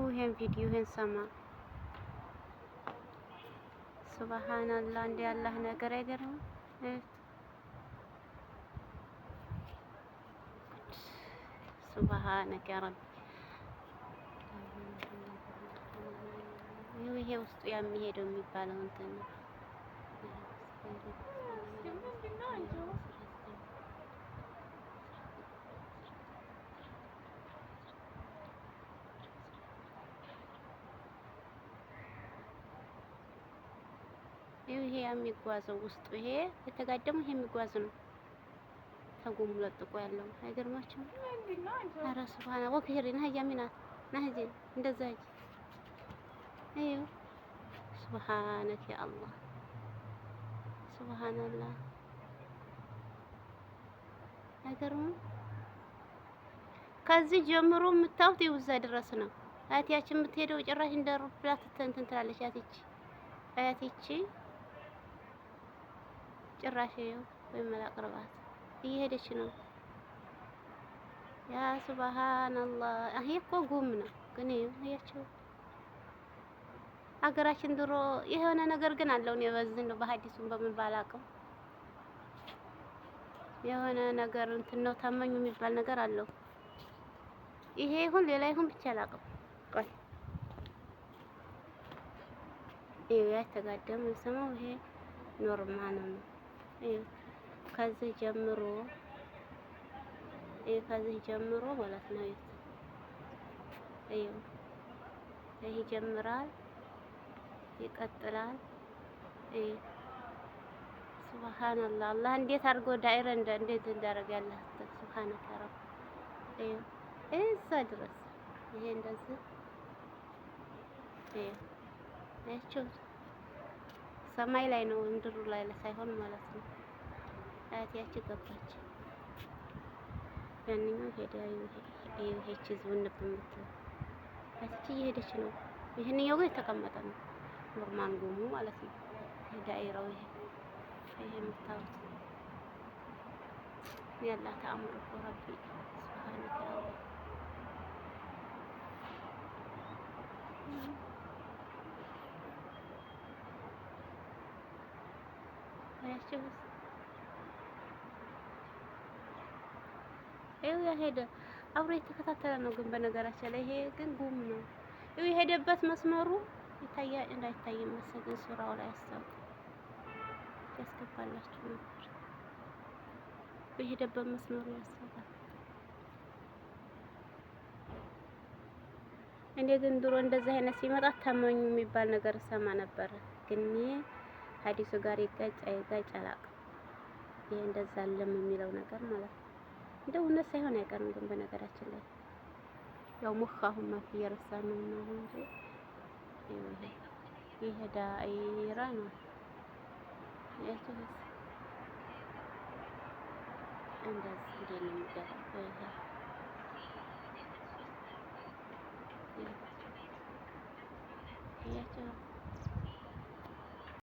ይሄን ቪዲዮ ይሄን ሰማ ሱብሃንአላህ። እንደ አላህ ነገር አይገርምም? ሱብሃነከ ያ ረቢ። ይሄ ውስጡ የሚሄደው የሚባለው እንትን ነው። ይሄ የሚጓዘው ውስጡ ይሄ የተጋደመው ይሄ የሚጓዝ ነው። ተጎሙ ለጥቆ ያለው አይገርማችሁም? ኧረ ሱብሃን ወክሂሪ ነህ ያሚናት ነህ እንደዛ ይኸው ሱብሃነከ ያ አላህ ሱብሃንአላህ። አይገርምም? ከዚህ ጀምሮ የምታዩት ይኸው እዛ ድረስ ነው። አያቲያችን የምትሄደው ጭራሽ እንደ ሩብላት እንትን ትላለች። አያቲቺ ጭራሽ ይኸው ወይ መላቅርባት እየሄደች ነው። ያ ሱብሃንአላህ። ይሄ እኮ ጉም ነው ግን ይኸው ሀገራችን ድሮ የሆነ ነገር ግን አለው ነው በዚህ ነው በሐዲሱም በምን ባላቀው የሆነ ነገር እንትን ነው ታመኙ የሚባል ነገር አለው። ይሄ ይሁን ሌላ ይሁን ብቻ አላውቅም። ቆይ ይሄ ያተጋደም ስሙ ይሄ ኖርማል ነው። ይሄ ከዚህ ጀምሮ ማለት ነው። ይሄ ይጀምራል ይቀጥላል። ሱብሃንአላህ። አላህ እንዴት አድርጎ ዳይረ እንዴት እንዳደረገ ሱብሃነከ ረብ። እዛ ድረስ ይሄ እንደዚህ ያቸው ሰማይ ላይ ነው ምድሩ ላይ ሳይሆን ማለት ነው። አያቲያች ገባች ያንኛው ሄዳ ይሄች ዝውንብ የምትለው አያቲች እየሄደች ነው። ይሄንኛው ግን የተቀመጠ ነው ኖርማል ጉሙ ማለት ነው። ዳይራው ይሄ የምታዩት ያላ ተአምር ረቢ ሱብሃነከ ይኸው ያሄደ አብሮ የተከታተለ ነው። ግን በነገራችን ላይ ይሄ ግን ጉም ነው። ይኸው የሄደበት መስመሩ ይታያል እንዳይታይም መሰለኝ ሱራው ላይ ያስገባላችሁ ነበር። የሄደበት መስመሩ ያስገባል። እኔ ግን ድሮ እንደዚህ አይነት ሲመጣ ታመኙ የሚባል ነገር ሰማ ነበር። ግን ሐዲሱ ጋር ይጋጭ አይጋጭ አላውቅም። ይሄ እንደዛ አለም የሚለው ነገር ማለት ነው። እንደው እውነት ሳይሆን አይቀርም። ግን በነገራችን ላይ ያው ሙኽ አሁን ማፊ እየረሳን ነው እንጂ ይሄ ዳኢራ ነው ያቺ እንደዚህ